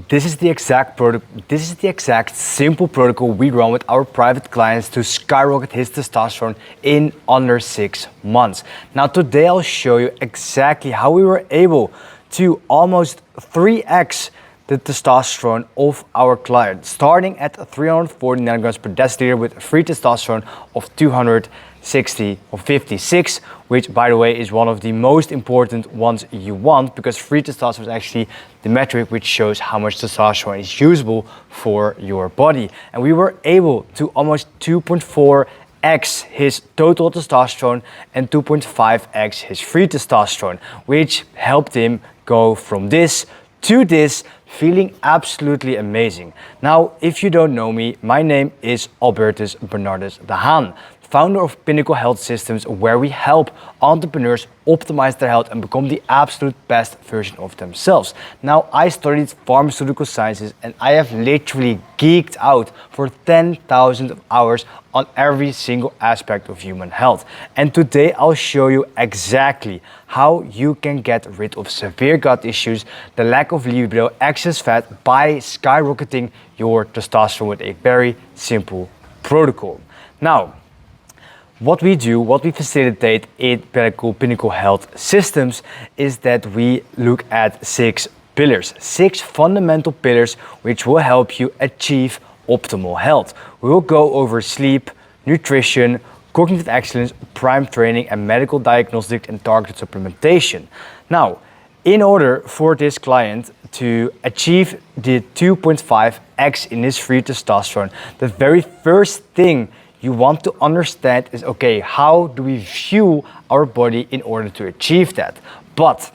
this is the exact simple protocol we run with our private clients to skyrocket his testosterone in under 6 months. Now today I'll show you exactly how we were able to almost 3x the testosterone of our client, starting at 340 nanograms per deciliter with free testosterone of 260 or 56, which by the way is one of the most important ones you want, because free testosterone is actually the metric which shows how much testosterone is usable for your body. And we were able to almost 2.4x his total testosterone and 2.5x his free testosterone, which helped him go from this to this, feeling absolutely amazing. Now, if you don't know me, my name is Albertus Bernardus de Haan, founder of Pinnacle Health Systems, where we help entrepreneurs optimize their health and become the absolute best version of themselves. Now, I studied pharmaceutical sciences and I have literally geeked out for 10,000 hours on every single aspect of human health. And today I'll show you exactly how you can get rid of severe gut issues, the lack of libido, excess fat by skyrocketing your testosterone with a very simple protocol. Now, what we facilitate in Pinnacle Health Systems is that we look at 6 pillars, 6 fundamental pillars which will help you achieve optimal health. We will go over sleep, nutrition, cognitive excellence, prime training, and medical diagnostic and targeted supplementation. Now, in order for this client to achieve the 2.5x in his free testosterone, the very first thing you want to understand is, okay, how do we fuel our body in order to achieve that? But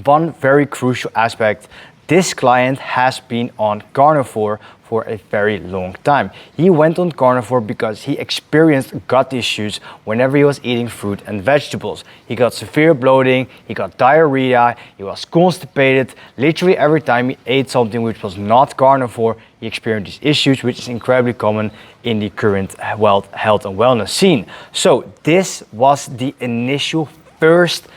one very crucial aspect, this client has been on carnivore for a very long time. He went on carnivore because he experienced gut issues whenever he was eating fruit and vegetables. He got severe bloating, he got diarrhea, he was constipated. Literally every time he ate something which was not carnivore, he experienced these issues, which is incredibly common in the current health and wellness scene. So this was the initial first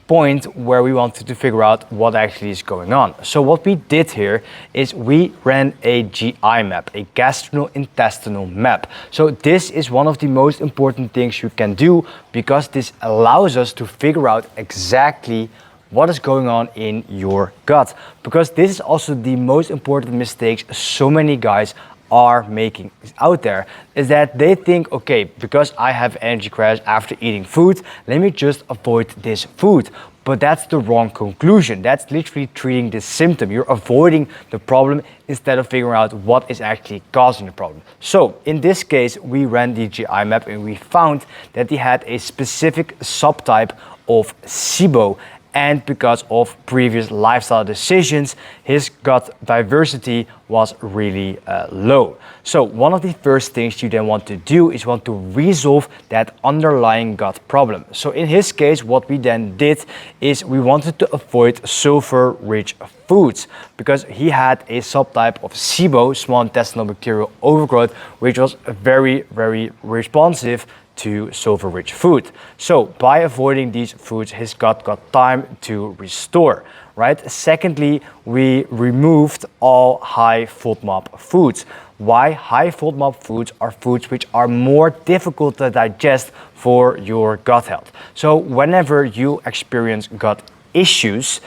point where we wanted to figure out what actually is going on. So what we did here is we ran a GI map, a gastrointestinal map. So this is one of the most important things you can do, because this allows us to figure out exactly what is going on in your gut, because this is also the most important mistakes so many guys are making out there, is that they think, okay, because I have energy crash after eating food, let me just avoid this food. But that's the wrong conclusion. That's literally treating the symptom. You're avoiding the problem instead of figuring out what is actually causing the problem. So in this case, we ran the GI map and we found that he had a specific subtype of SIBO. And because of previous lifestyle decisions, his gut diversity was really low. So one of the first things you then want to do is want to resolve that underlying gut problem. So in his case, what we then did is we wanted to avoid sulfur-rich foods, because he had a subtype of SIBO, small intestinal bacterial overgrowth, which was very, very responsive to sulfur-rich food. So by avoiding these foods, his gut got time to restore, right? Secondly, we removed all high FODMAP foods. Why? High FODMAP foods are foods which are more difficult to digest for your gut health. So whenever you experience gut issues,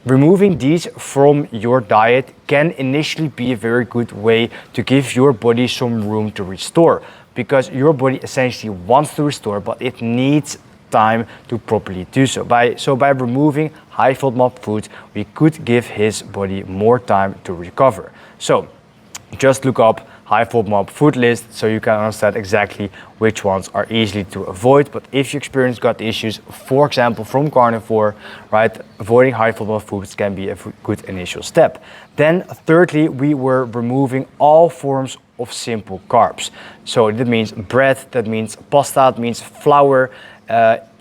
removing these from your diet can initially be a very good way to give your body some room to restore, because your body essentially wants to restore, but it needs time to properly do so. By removing high FODMAP foods, we could give his body more time to recover. So just look up high FODMAP food list so you can understand exactly which ones are easy to avoid. But if you experience gut issues, for example from carnivore, right, avoiding high FODMAP foods can be a good initial step. Then thirdly, we were removing all forms of simple carbs. So that means bread, that means pasta, that means flour,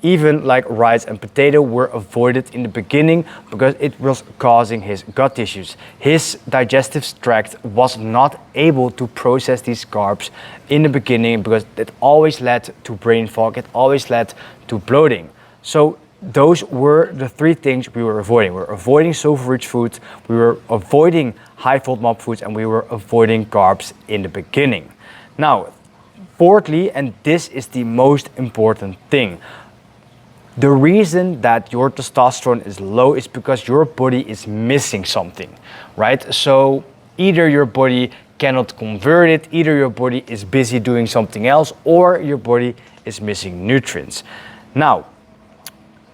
even like rice and potato were avoided in the beginning because it was causing his gut issues. His digestive tract was not able to process these carbs in the beginning because it always led to brain fog, it always led to bloating. So those were the three things we were avoiding. We were avoiding sulfur-rich foods, we were avoiding high FODMAP foods, and we were avoiding carbs in the beginning. Now, fourthly, and this is the most important thing, the reason that your testosterone is low is because your body is missing something, right? So either your body cannot convert it, either your body is busy doing something else, or your body is missing nutrients. Now,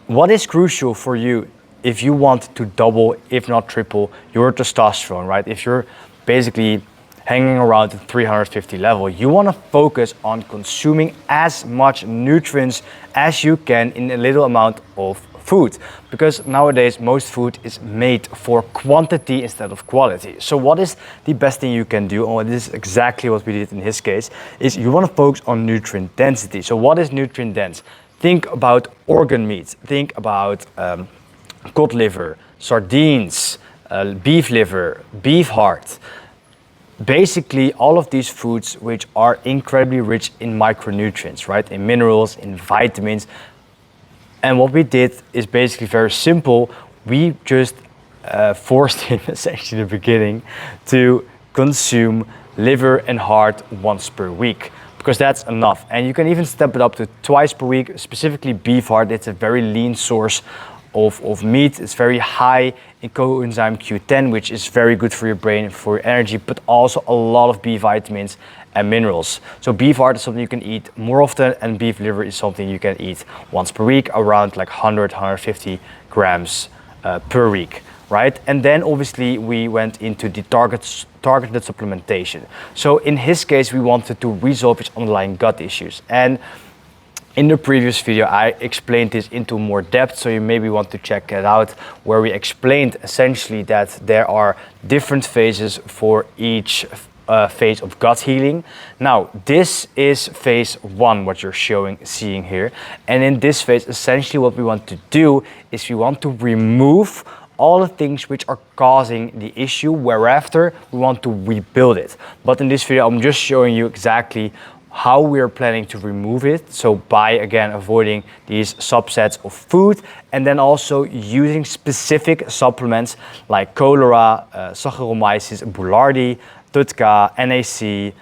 what is crucial for you if you want to double, if not triple, your testosterone, right? If you're basically hanging around the 350 level, you want to focus on consuming as much nutrients as you can in a little amount of food, because nowadays most food is made for quantity instead of quality. So what is the best thing you can do, and this is exactly what we did in his case, is you want to focus on nutrient density. So what is nutrient dense? Think about organ meats, think about cod liver, sardines, beef liver, beef heart. Basically all of these foods which are incredibly rich in micronutrients, right? In minerals, in vitamins. And what we did is basically very simple. We just forced him essentially in the beginning to consume liver and heart once per week, because that's enough. And you can even step it up to twice per week, specifically beef heart. It's a very lean source of meat. It's very high in coenzyme Q10, which is very good for your brain, for your energy, but also a lot of B vitamins and minerals. So beef heart is something you can eat more often, and beef liver is something you can eat once per week, around like 150 grams per week, right? And then obviously we went into the targeted supplementation. So in his case, we wanted to resolve his underlying gut issues. And in the previous video, I explained this into more depth, so you maybe want to check it out, where we explained essentially that there are different phases for each phase of gut healing. Now, this is phase 1, what you're seeing here. And in this phase, essentially what we want to do is we want to remove all the things which are causing the issue, whereafter we want to rebuild it. But in this video, I'm just showing you exactly how we're planning to remove it. So by, again, avoiding these subsets of food, and then also using specific supplements like cholera, Saccharomyces boulardii, TUDCA, NAC,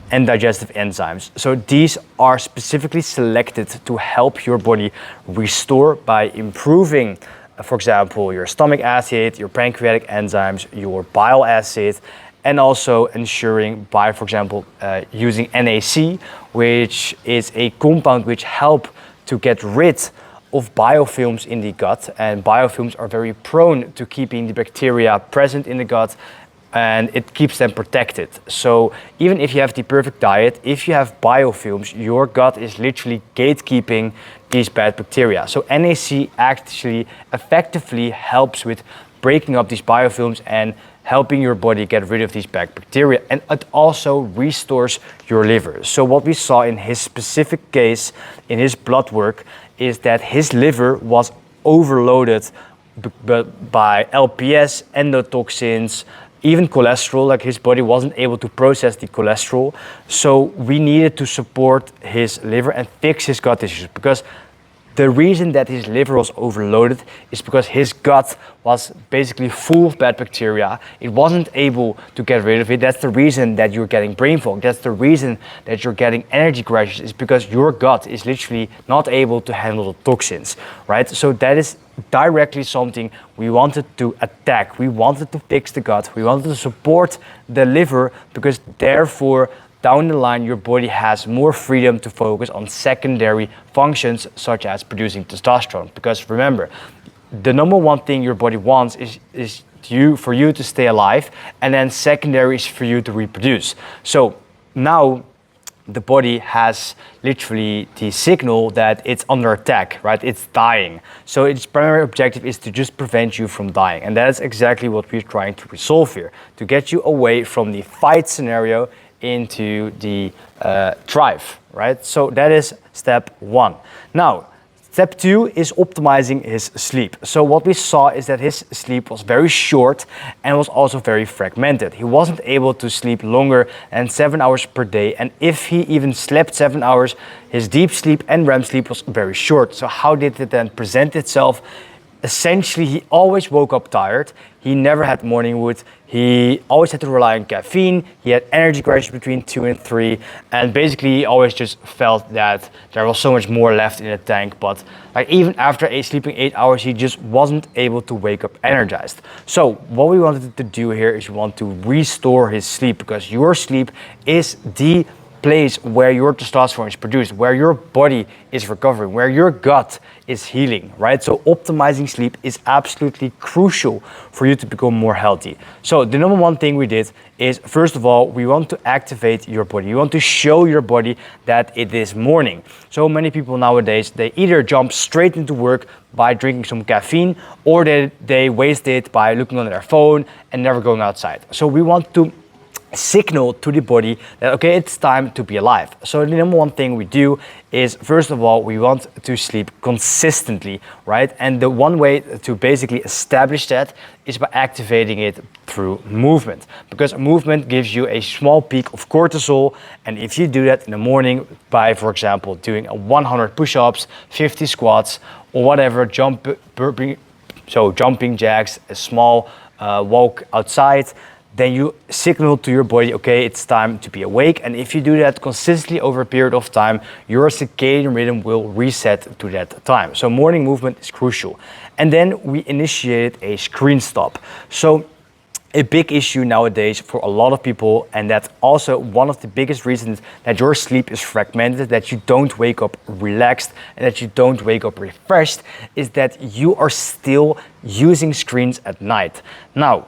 and digestive enzymes. So these are specifically selected to help your body restore by improving, for example, your stomach acid, your pancreatic enzymes, your bile acid, and also ensuring by, for example, using NAC, which is a compound which helps to get rid of biofilms in the gut. And biofilms are very prone to keeping the bacteria present in the gut, and it keeps them protected. So even if you have the perfect diet, if you have biofilms, your gut is literally gatekeeping these bad bacteria. So NAC actually effectively helps with breaking up these biofilms and helping your body get rid of these bad bacteria, and it also restores your liver. So what we saw in his specific case, in his blood work, is that his liver was overloaded by LPS, endotoxins, even cholesterol. Like, his body wasn't able to process the cholesterol. So we needed to support his liver and fix his gut issues, because the reason that his liver was overloaded is because his gut was basically full of bad bacteria. It wasn't able to get rid of it. That's the reason that you're getting brain fog. That's the reason that you're getting energy crashes, is because your gut is literally not able to handle the toxins, right? So that is directly something we wanted to attack. We wanted to fix the gut. We wanted to support the liver, because therefore, down the line, your body has more freedom to focus on secondary functions, such as producing testosterone. Because remember, the number one thing your body wants is for you to stay alive, and then secondary is for you to reproduce. So now the body has literally the signal that it's under attack, right? It's dying. So its primary objective is to just prevent you from dying. And that is exactly what we're trying to resolve here, to get you away from the fight scenario into the thrive, right? So that is step 1. Now, Step 2 is optimizing his sleep. So what we saw is that his sleep was very short and was also very fragmented. He wasn't able to sleep longer than 7 hours per day, and if he even slept 7 hours, his deep sleep and REM sleep was very short. So how did it then present itself? Essentially, he always woke up tired. He never had morning wood. He always had to rely on caffeine. He had energy crashes between 2 and 3. And basically, he always just felt that there was so much more left in the tank. But like even after sleeping 8 hours, he just wasn't able to wake up energized. So what we wanted to do here is we want to restore his sleep, because your sleep is the place where your testosterone is produced, where your body is recovering, where your gut is healing, right? So optimizing sleep is absolutely crucial for you to become more healthy. So the number one thing we did is, first of all, we want to activate your body. You want to show your body that it is morning. So many people nowadays, they either jump straight into work by drinking some caffeine, or they waste it by looking on their phone and never going outside. So we want to signal to the body that, okay, it's time to be alive. So the number one thing we do is, first of all, we want to sleep consistently, right? And the one way to basically establish that is by activating it through movement, because movement gives you a small peak of cortisol. And if you do that in the morning by, for example, doing 100 push-ups, 50 squats, or whatever, jumping jacks, a small walk outside, then you signal to your body, okay, it's time to be awake. And if you do that consistently over a period of time, your circadian rhythm will reset to that time. So morning movement is crucial. And then we initiated a screen stop. So a big issue nowadays for a lot of people, and that's also one of the biggest reasons that your sleep is fragmented, that you don't wake up relaxed and that you don't wake up refreshed, is that you are still using screens at night. Now,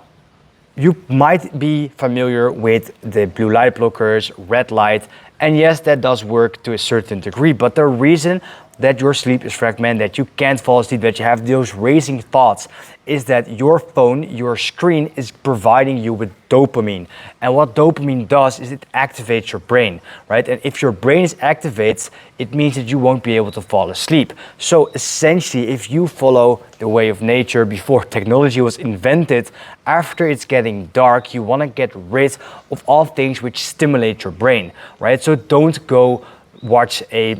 you might be familiar with the blue light blockers, red light, and yes, that does work to a certain degree, but the reason that your sleep is fragmented, that you can't fall asleep, that you have those racing thoughts, is that your phone, your screen, is providing you with dopamine. And what dopamine does is it activates your brain, right? And if your brain is activated, it means that you won't be able to fall asleep. So essentially, if you follow the way of nature before technology was invented, after it's getting dark, you want to get rid of all things which stimulate your brain, right? So don't go watch a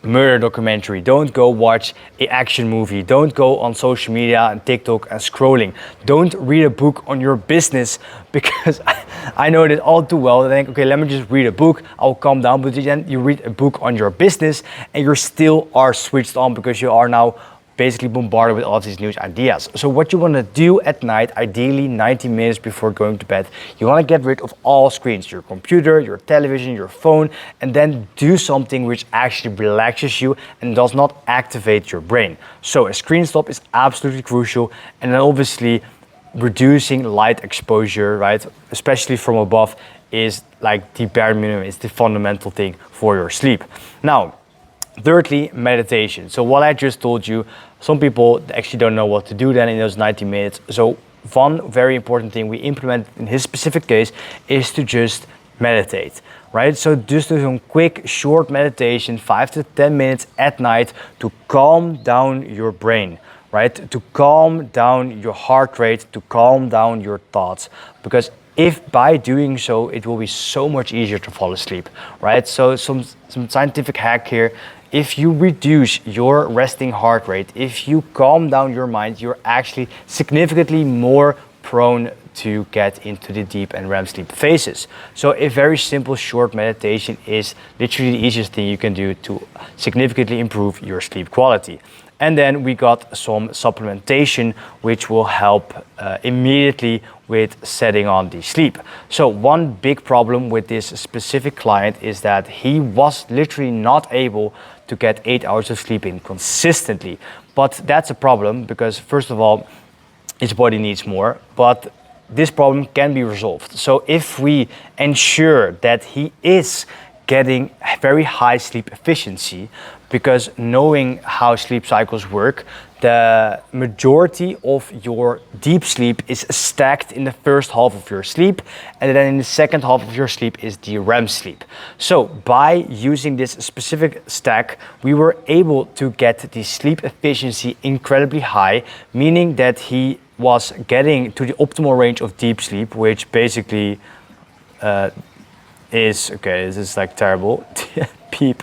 murder documentary, don't go watch an action movie, don't go on social media and TikTok and scrolling, don't read a book on your business, because I know that all too well. I think, okay, let me just read a book, I'll calm down. But then you read a book on your business and you still are switched on, because you are now basically bombarded with all these new ideas. So what you want to do at night, ideally 90 minutes before going to bed, you want to get rid of all screens, your computer, your television, your phone, and then do something which actually relaxes you and does not activate your brain. So a screen stop is absolutely crucial. And then obviously reducing light exposure, right, especially from above, is like the bare minimum, is the fundamental thing for your sleep. Now, thirdly, meditation. So what I just told you, some people actually don't know what to do then in those 90 minutes. So one very important thing we implement in his specific case is to just meditate, right? So just do some quick, short meditation, 5 to 10 minutes at night, to calm down your brain, right? To calm down your heart rate, to calm down your thoughts. Because if by doing so, it will be so much easier to fall asleep, right? So some scientific hack here. If you reduce your resting heart rate, if you calm down your mind, you're actually significantly more prone to get into the deep and REM sleep phases. So a very simple short meditation is literally the easiest thing you can do to significantly improve your sleep quality. And then we got some supplementation, which will help immediately with setting on the sleep. So one big problem with this specific client is that he was literally not able to get 8 hours of sleep in consistently. But that's a problem, because first of all, his body needs more, but this problem can be resolved. So if we ensure that he is getting very high sleep efficiency, because knowing how sleep cycles work, the majority of your deep sleep is stacked in the first half of your sleep, and then in the second half of your sleep is the REM sleep. So by using this specific stack, we were able to get the sleep efficiency incredibly high, meaning that he was getting to the optimal range of deep sleep, which basically is, okay, this is like terrible, PEEP,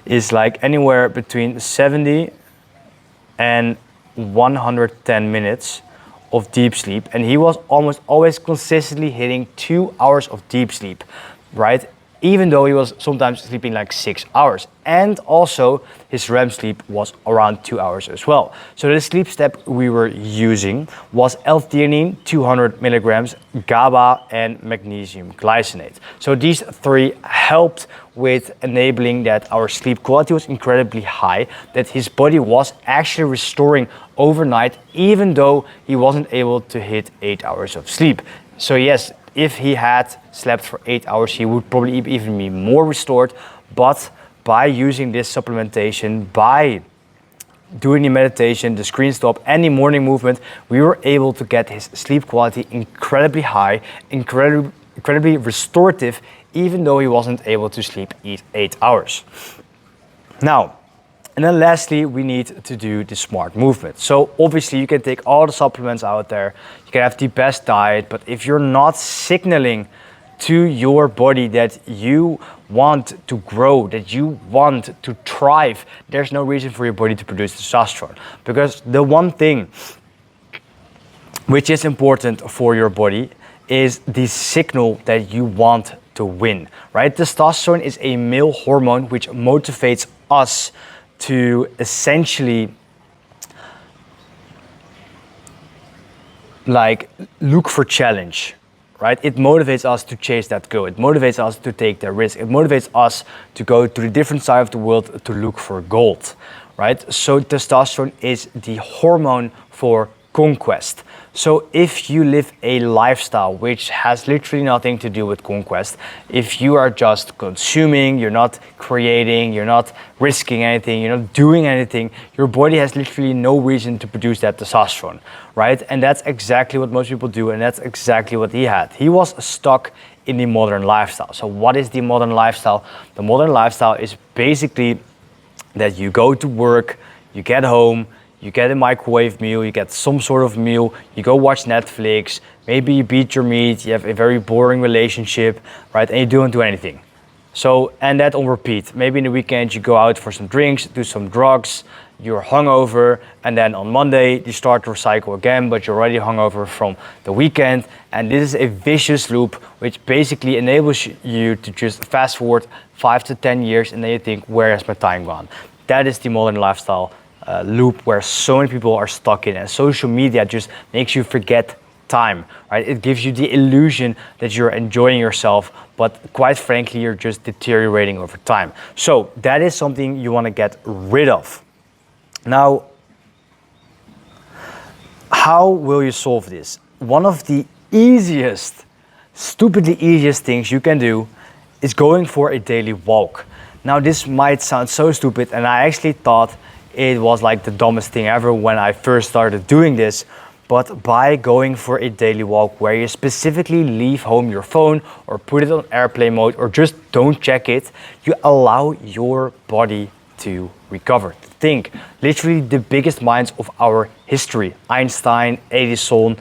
is like anywhere between 70 and 110 minutes of deep sleep, and he was almost always consistently hitting 2 hours of deep sleep, right? Even though he was sometimes sleeping like 6 hours. And also his REM sleep was around 2 hours as well. So the sleep step we were using was L-theanine, 200 milligrams, GABA, and magnesium glycinate. So these three helped with enabling that our sleep quality was incredibly high, that his body was actually restoring overnight, even though he wasn't able to hit 8 hours of sleep. So yes, if he had slept for 8 hours, he would probably even be more restored. But by using this supplementation, by doing the meditation, the screen stop, and the morning movement, we were able to get his sleep quality incredibly high, incredibly restorative, even though he wasn't able to sleep 8 hours. Now, and then lastly, we need to do the smart movement. So obviously you can take all the supplements out there, you can have the best diet, but if you're not signaling to your body that you want to grow, that you want to thrive, there's no reason for your body to produce testosterone. Because the one thing which is important for your body is the signal that you want to win, right? Testosterone is a male hormone which motivates us to essentially like look for challenge, right? It motivates us to chase that goal. It motivates us to take the risk. It motivates us to go to the different side of the world to look for gold, right? So testosterone is the hormone for conquest. So if you live a lifestyle which has literally nothing to do with conquest, if you are just consuming, you're not creating, you're not risking anything, you're not doing anything, your body has literally no reason to produce that testosterone, right? And that's exactly what most people do, and that's exactly what he had. He was stuck in the modern lifestyle. So what is the modern lifestyle? The modern lifestyle is basically that you go to work, you get home, you get a microwave meal, you get some sort of meal, you go watch Netflix, maybe you beat your meat, you have a very boring relationship, right? And you don't do anything. So, and that on repeat. Maybe in the weekend you go out for some drinks, do some drugs, you're hungover, and then on Monday you start to cycle again, but you're already hungover from the weekend. And this is a vicious loop which basically enables you to just fast forward 5 to 10 years, and then you think, where has my time gone? That is the modern lifestyle loop where so many people are stuck in, and social media just makes you forget time, right? It gives you the illusion that you're enjoying yourself, but quite frankly, you're just deteriorating over time. So that is something you want to get rid of. Now, how will you solve this? One of the easiest, stupidly easiest things you can do is going for a daily walk. Now, this might sound so stupid, and I actually thought it was like the dumbest thing ever when I first started doing this. But by going for a daily walk where you specifically leave home your phone or put it on airplane mode or just don't check it, you allow your body to recover. Think, literally the biggest minds of our history, Einstein, Edison,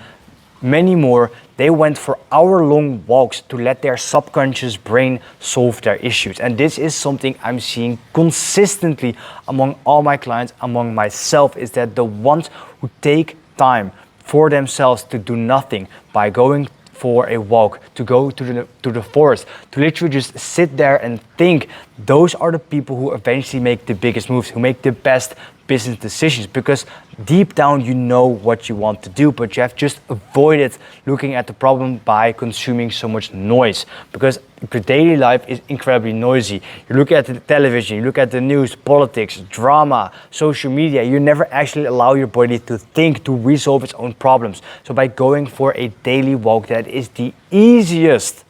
many more, they went for hour-long walks to let their subconscious brain solve their issues. And this is something I'm seeing consistently among all my clients, among myself, is that the ones who take time for themselves to do nothing by going for a walk, to go to the forest, to literally just sit there and think, those are the people who eventually make the biggest moves, who make the best business decisions, because deep down you know what you want to do, but you have just avoided looking at the problem by consuming so much noise, because your daily life is incredibly noisy. You look at the television, you look at the news, politics, drama, social media, you never actually allow your body to think, to resolve its own problems. So by going for a daily walk, that is the easiest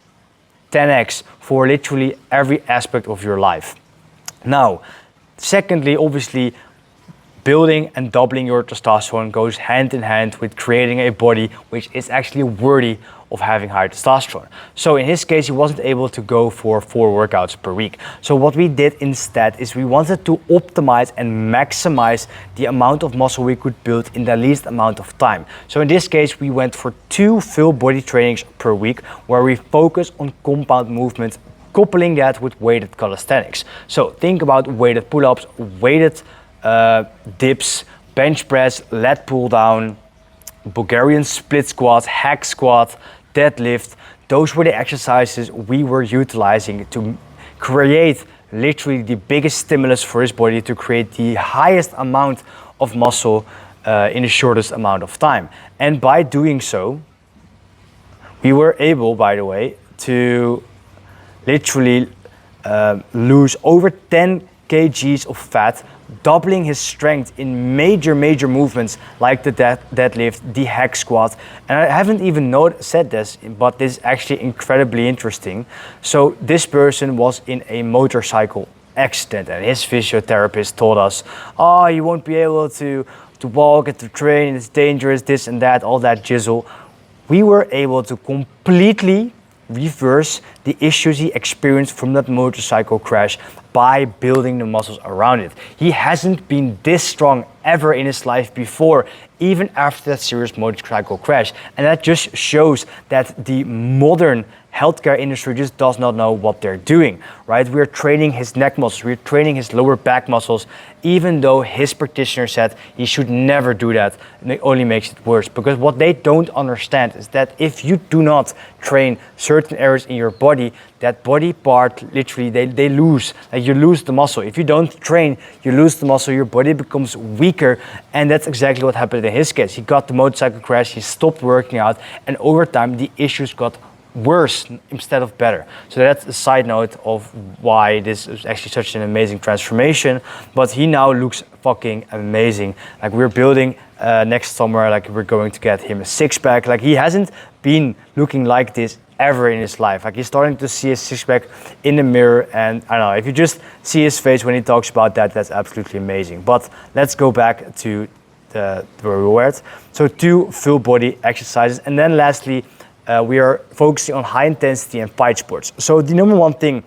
10x for literally every aspect of your life. Now, secondly, obviously, building and doubling your testosterone goes hand in hand with creating a body which is actually worthy of having high testosterone. So in his case, he wasn't able to go for 4 workouts per week. So what we did instead is we wanted to optimize and maximize the amount of muscle we could build in the least amount of time. So in this case, we went for 2 full body trainings per week where we focus on compound movements, coupling that with weighted calisthenics. So think about weighted pull-ups, weighted dips, bench press, lat pull down, Bulgarian split squat, hack squat, deadlift. Those were the exercises we were utilizing to create literally the biggest stimulus for his body to create the highest amount of muscle in the shortest amount of time. And by doing so, we were able, by the way, to literally lose over 10 kgs of fat, doubling his strength in major movements like the deadlift, the hack squat. And I haven't even said this, but this is actually incredibly interesting. So this person was in a motorcycle accident and his physiotherapist told us, oh, you won't be able to walk at the train, it's dangerous, this and that, all that jizzle. We were able to completely reverse the issues he experienced from that motorcycle crash by building the muscles around it. He hasn't been this strong ever in his life before, even after that serious motorcycle crash. And that just shows that the modern healthcare industry just does not know what they're doing, right? We're training his neck muscles, we're training his lower back muscles, even though his practitioner said he should never do that, and it only makes it worse. Because what they don't understand is that if you do not train certain areas in your body, that body part literally they lose, like you lose the muscle. If you don't train, you lose the muscle, your body becomes weaker, and that's exactly what happened in his case. He got the motorcycle crash, he stopped working out, and over time the issues got worse instead of better. So that's a side note of why this is actually such an amazing transformation. But he now looks fucking amazing. Like we're building next summer, like we're going to get him a 6-pack. Like he hasn't been looking like this ever in his life. Like he's starting to see his 6-pack in the mirror, and I don't know, if you just see his face when he talks about that, that's absolutely amazing. But let's go back to where we were at. So 2 full body exercises, and then lastly, we are focusing on high intensity and fight sports. So the number one thing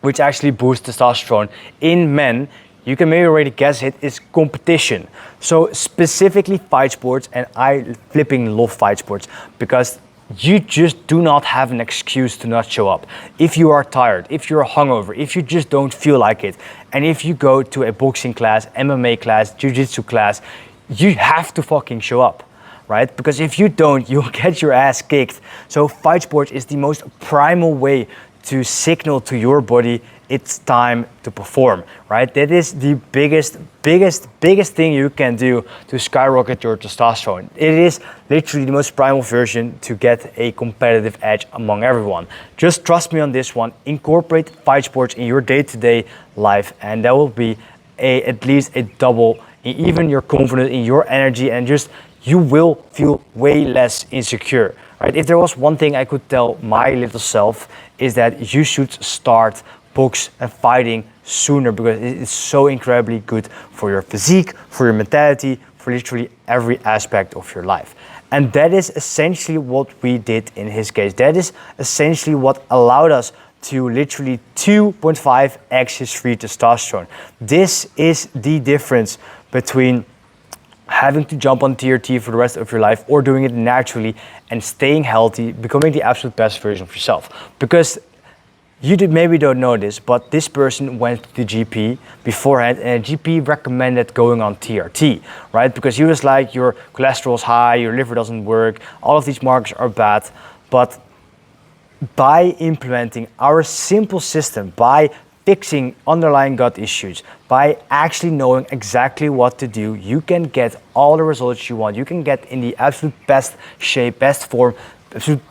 which actually boosts testosterone in men, you can maybe already guess it, is competition. So specifically fight sports, and I flipping love fight sports because you just do not have an excuse to not show up. If you are tired, if you're hungover, if you just don't feel like it, and if you go to a boxing class, MMA class, jiu-jitsu class, you have to fucking show up. Right? Because if you don't, you'll get your ass kicked. So fight sports is the most primal way to signal to your body it's time to perform, right? That is the biggest thing you can do to skyrocket your testosterone. It is literally the most primal version to get a competitive edge among everyone. Just trust me on this one. Incorporate fight sports in your day-to-day life, and that will be at least a double in even your confidence, in your energy, and just you will feel way less insecure, right? If there was one thing I could tell my little self, is that you should start box and fighting sooner, because it is so incredibly good for your physique, for your mentality, for literally every aspect of your life. And that is essentially what we did in his case. That is essentially what allowed us to literally 2.5x his free testosterone. This is the difference between having to jump on TRT for the rest of your life or doing it naturally and staying healthy, becoming the absolute best version of yourself. Because you maybe don't know this, but this person went to the GP beforehand, and the GP recommended going on TRT, right? Because he was like, your cholesterol's high, your liver doesn't work, all of these markers are bad. But by implementing our simple system, by fixing underlying gut issues, by actually knowing exactly what to do, you can get all the results you want. You can get in the absolute best shape, best form.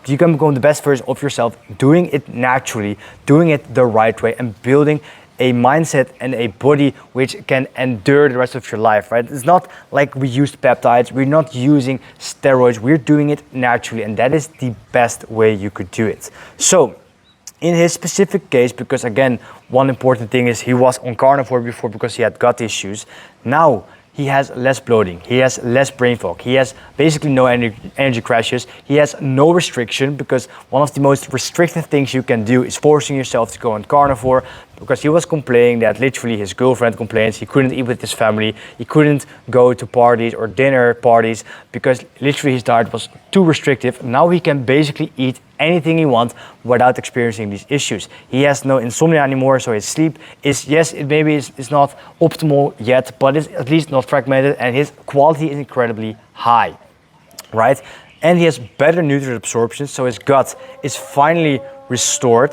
You can become the best version of yourself, doing it naturally, doing it the right way, and building a mindset and a body which can endure the rest of your life, right? It's not like we used peptides, we're not using steroids, we're doing it naturally, and that is the best way you could do it. So, In his specific case, because again, one important thing is he was on carnivore before because he had gut issues. Now he has less bloating, he has less brain fog, he has basically no energy crashes, he has no restriction, because one of the most restrictive things you can do is forcing yourself to go on carnivore, because he was complaining that literally his girlfriend complains he couldn't eat with his family, he couldn't go to parties or dinner parties because literally his diet was too restrictive. Now he can basically eat anything he wants without experiencing these issues. He has no insomnia anymore, so his sleep is, yes, it maybe is not optimal yet, but it's at least not fragmented, and his quality is incredibly high, right? And he has better nutrient absorption, so his gut is finally restored.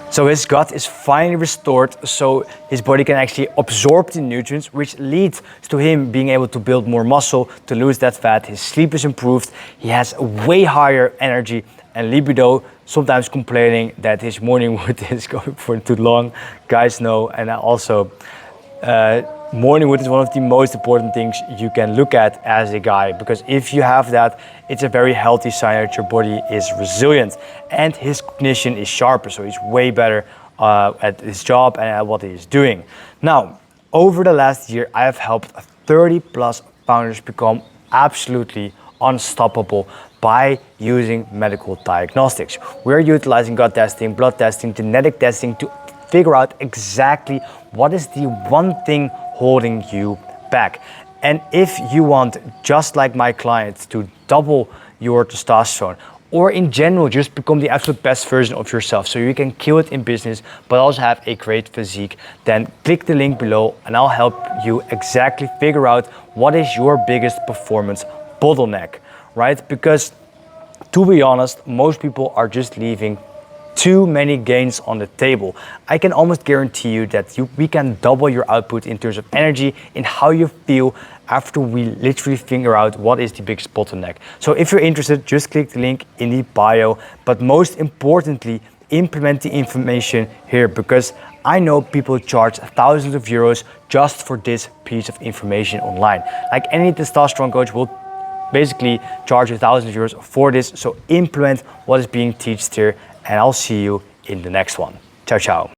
So his gut is finally restored, so his body can actually absorb the nutrients, which leads to him being able to build more muscle, to lose that fat. His sleep is improved, he has way higher energy and libido, sometimes complaining that his morning wood is going for too long. Guys know, and also morning wood is one of the most important things you can look at as a guy, because if you have that, it's a very healthy sign that your body is resilient, and his cognition is sharper, so he's way better at his job and at what he is doing. Now, over the last year, I have helped 30 plus founders become absolutely unstoppable by using medical diagnostics. We're utilizing gut testing, blood testing, genetic testing to figure out exactly what is the one thing holding you back. And if you want, just like my clients, to double your testosterone, or in general just become the absolute best version of yourself so you can kill it in business but also have a great physique, then click the link below and I'll help you exactly figure out what is your biggest performance bottleneck, right? Because to be honest, most people are just leaving too many gains on the table. I can almost guarantee you that we can double your output in terms of energy, in how you feel, after we literally figure out what is the biggest bottleneck. So if you're interested, just click the link in the bio, but most importantly, implement the information here, because I know people charge thousands of euros just for this piece of information online. Like any testosterone coach will basically charge you thousands of euros for this. So implement what is being taught here, and I'll see you in the next one. Ciao, ciao.